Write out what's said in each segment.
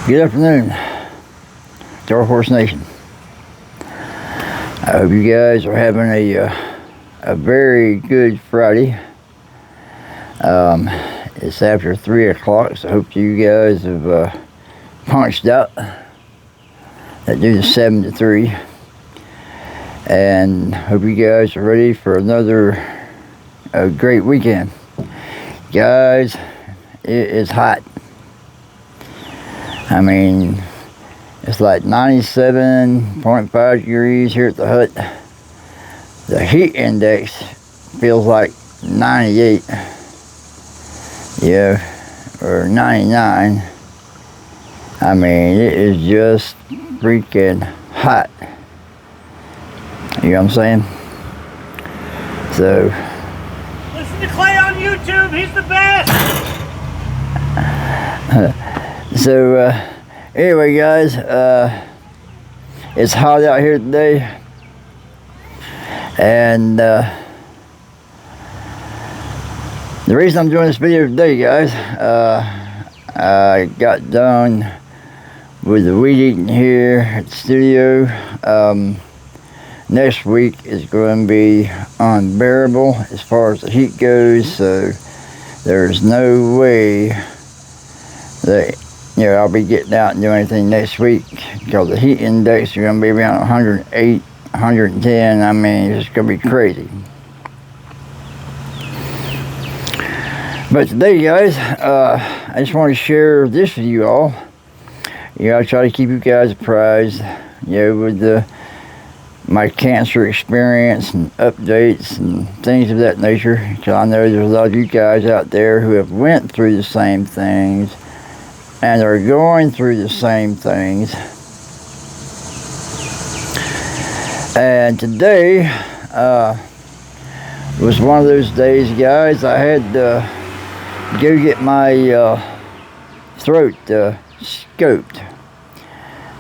Good afternoon, Dark Horse Nation. I hope you guys are having a very good Friday. It's after 3 o'clock, so I hope you guys have punched out. That do the 7 to 3. And hope you guys are ready for another great weekend. Guys, it is hot. I mean, it's like 97.5 degrees here at the hut. The heat index feels like 98. Yeah, or 99. I mean, it is just freaking hot. You know what I'm saying? So, listen to Clay on YouTube, he's the best! So, anyway, guys, it's hot out here today, and the reason I'm doing this video today, guys, I got done with the weed eating here at the studio. Next week is going to be unbearable as far as the heat goes, so there's no way that I'll be getting out and doing anything next week, because the heat index is going to be around 108, 110. I mean, it's going to be crazy. But today, guys, I just want to share this with you all. I try to keep you guys apprised, with my cancer experience and updates and things of that nature, because I know there's a lot of you guys out there who have went through the same things and are going through the same things. And today was one of those days, guys. I had to go get my throat scoped.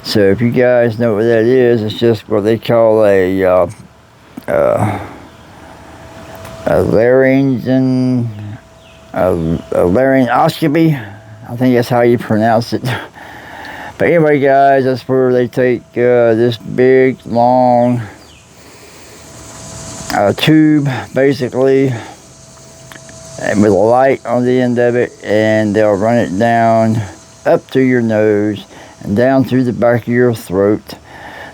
So if you guys know what that is, it's just what they call a laryngoscopy. I think that's how you pronounce it. But anyway, guys, that's where they take this big, long tube, basically, and with a light on the end of it, and they'll run it down up to your nose and down through the back of your throat,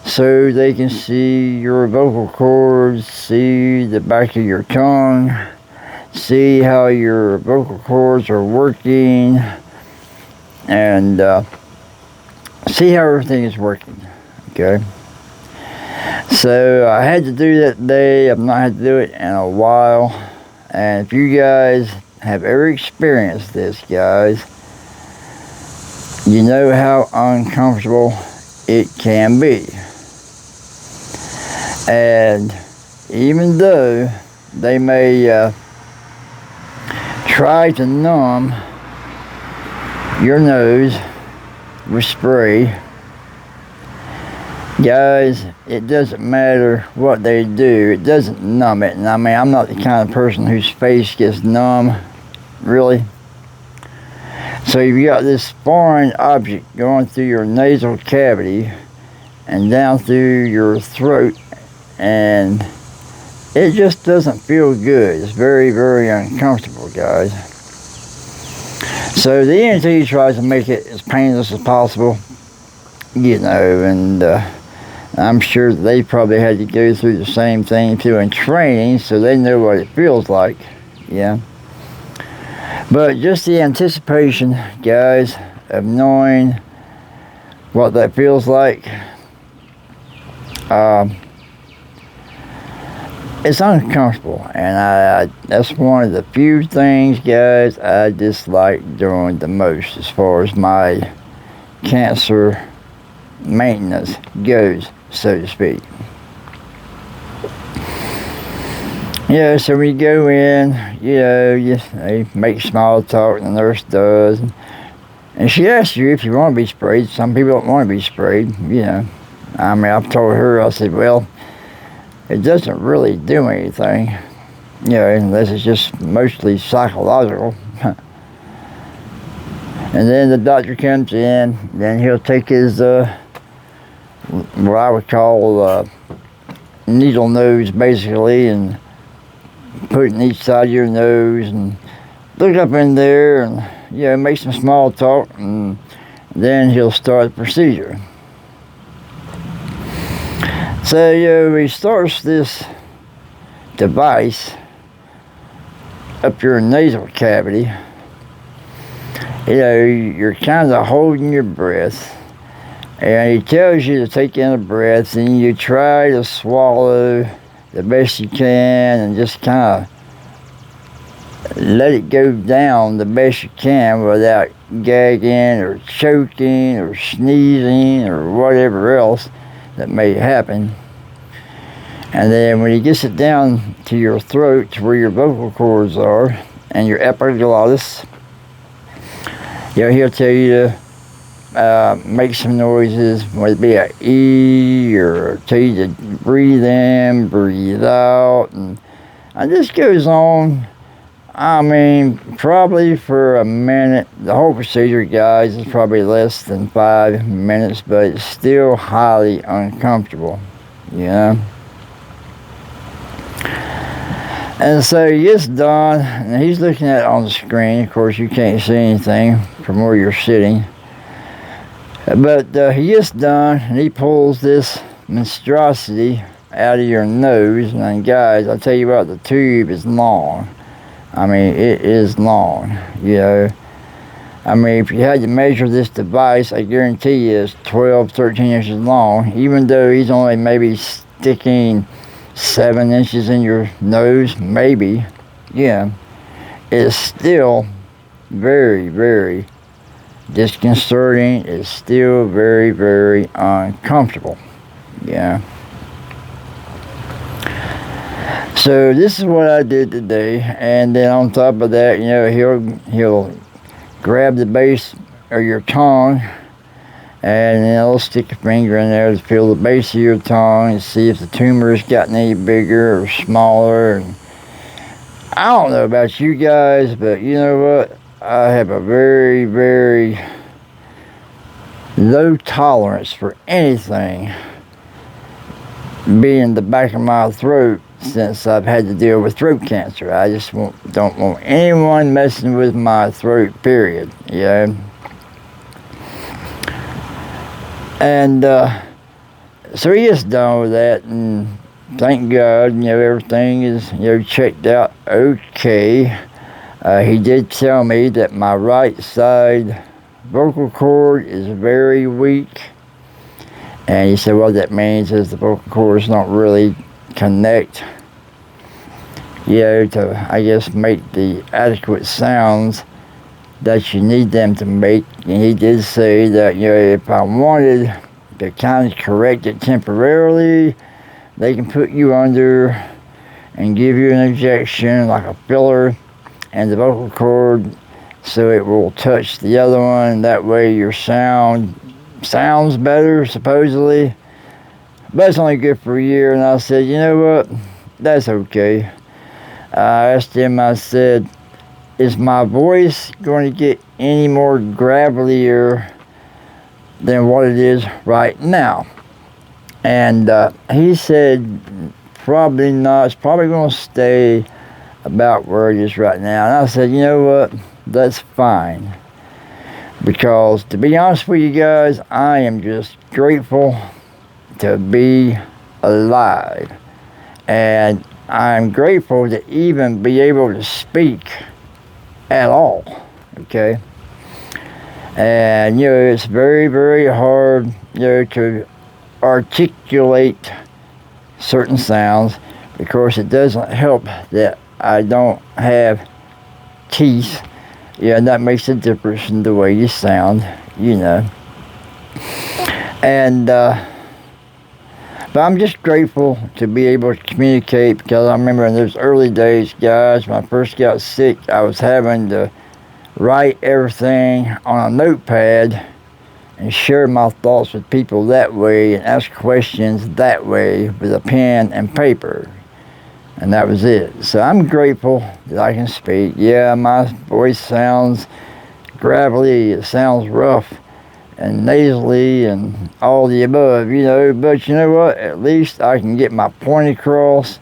so they can see your vocal cords, see the back of your tongue, see how your vocal cords are working, and see how everything is working. Okay, so I had to do that today. I've not had to do it in a while, and if you guys have ever experienced this, guys, you know how uncomfortable it can be. And even though they may try to numb your nose with spray, guys, it doesn't matter what they do, it doesn't numb it. And I mean, I'm not the kind of person whose face gets numb, really. So you've got this foreign object going through your nasal cavity and down through your throat, and it just doesn't feel good. It's very, very uncomfortable, guys. So the ENT tries to make it as painless as possible, and I'm sure they probably had to go through the same thing too in training, so they know what it feels like, But just the anticipation, guys, of knowing what that feels like, it's uncomfortable, and that's one of the few things, guys, I dislike doing the most as far as my cancer maintenance goes, so to speak. So we go in, they make small talk, the nurse does, and she asks you if you want to be sprayed. Some people don't want to be sprayed, I mean, I've told her, I said, well, it doesn't really do anything, unless it's just mostly psychological. And then the doctor comes in, then he'll take his, what I would call needle nose, basically, and put it in each side of your nose and look up in there and, make some small talk, and then he'll start the procedure. So, he starts this device up your nasal cavity. You're kind of holding your breath, and he tells you to take in a breath, and you try to swallow the best you can and just kind of let it go down the best you can without gagging or choking or sneezing or whatever else that may happen. And then when he gets it down to your throat, to where your vocal cords are and your epiglottis, he'll tell you to make some noises, whether it be an E, or tell you to breathe in, breathe out, and this goes on. I mean, probably for a minute. The whole procedure, guys, is probably less than 5 minutes, but it's still highly uncomfortable, And so he gets done, and he's looking at it on the screen. Of course, you can't see anything from where you're sitting. But he gets done, and he pulls this monstrosity out of your nose. And guys, I'll tell you what, the tube is long. I mean, it is long, I mean, if you had to measure this device, I guarantee you it's 12, 13 inches long, even though he's only maybe sticking 7 inches in your nose, maybe. It's still very, very disconcerting. It's still very, very uncomfortable. So this is what I did today, and then on top of that, he'll grab the base of your tongue, and then he'll stick a finger in there to feel the base of your tongue and see if the tumor has gotten any bigger or smaller. And I don't know about you guys, but you know what? I have a very, very low tolerance for anything being in the back of my throat since I've had to deal with throat cancer. I just don't want anyone messing with my throat, period. And so he gets done with that, and thank God, everything is, checked out okay. He did tell me that my right side vocal cord is very weak. And he said what that means is the vocal cords don't really connect, to, I guess, make the adequate sounds that you need them to make. And he did say that, if I wanted to kind of correct it temporarily, they can put you under and give you an injection, like a filler, and the vocal cord, so it will touch the other one. That way your sounds better, supposedly, but it's only good for a year. And I said, you know what, that's okay. I asked him, I said, is my voice going to get any more gravelier than what it is right now? And he said probably not. It's probably going to stay about where it is right now. And I said, you know what, that's fine. Because to be honest with you guys, I am just grateful to be alive. And I'm grateful to even be able to speak at all. Okay? And, it's very, very hard, to articulate certain sounds. Of course, it doesn't help that I don't have teeth. And that makes a difference in the way you sound, And, but I'm just grateful to be able to communicate, because I remember in those early days, guys, when I first got sick, I was having to write everything on a notepad and share my thoughts with people that way and ask questions that way with a pen and paper. And that was it. So I'm grateful that I can speak. Yeah, my voice sounds gravelly, it sounds rough and nasally and all the above, you know. But you know what? At least I can get my point across.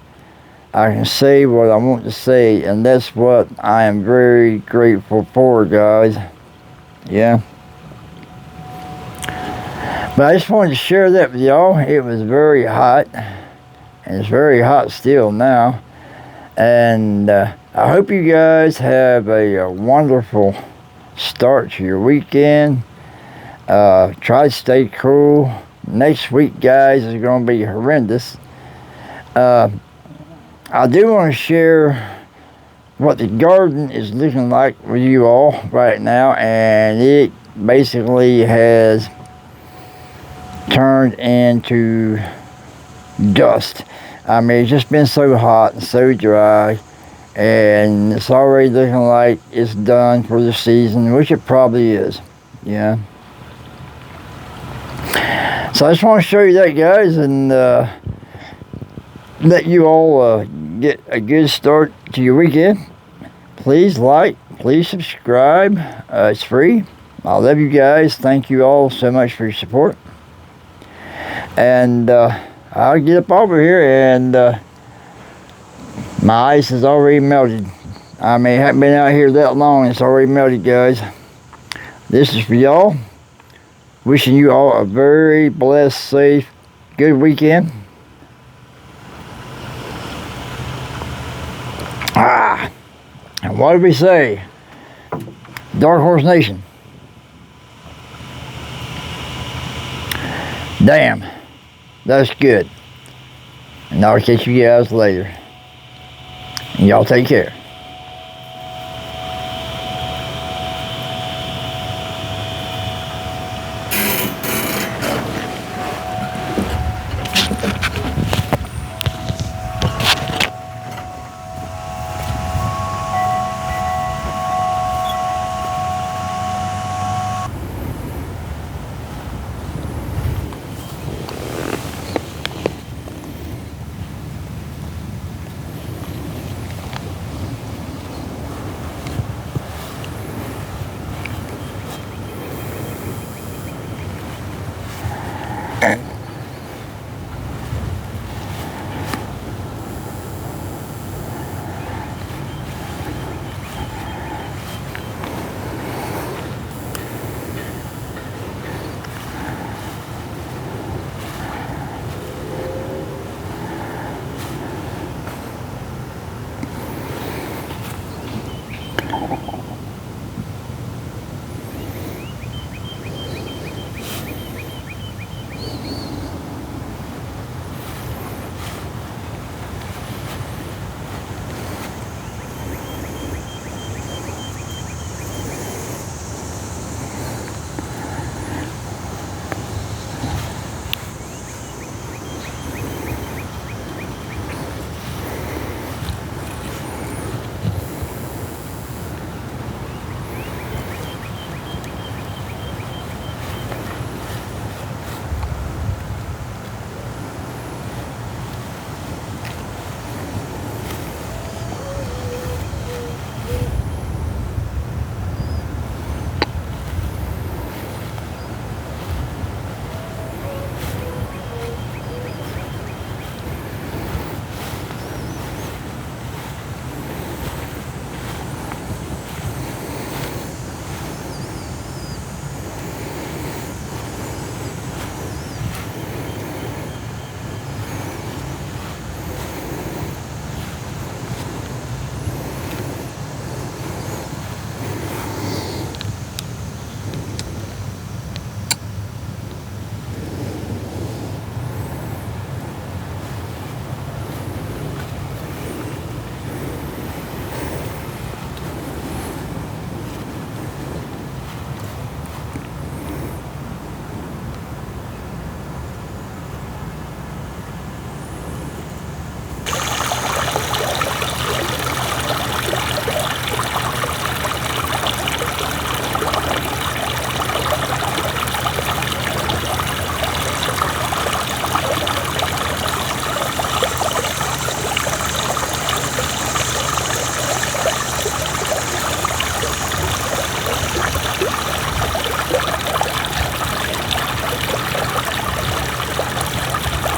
I can say what I want to say, and that's what I am very grateful for, guys. Yeah. But I just wanted to share that with y'all. It was very hot, and it's very hot still now. And I hope you guys have a wonderful start to your weekend. Try to stay cool. Next week, guys, is going to be horrendous. I do want to share what the garden is looking like with you all right now, and it basically has turned into dust. I mean, it's just been so hot and so dry, and it's already looking like it's done for the season, which it probably is. Yeah. So I just want to show you that, guys, and let you all get a good start to your weekend. Please like, please subscribe. It's free. I love you guys. Thank you all so much for your support. And I'll get up over here, and my ice is already melted. I mean, I haven't been out here that long. It's already melted, guys. This is for y'all. Wishing you all a very blessed, safe, good weekend. And what did we say? Dark Horse Nation. Damn. That's good. And I'll catch you guys later. And y'all take care.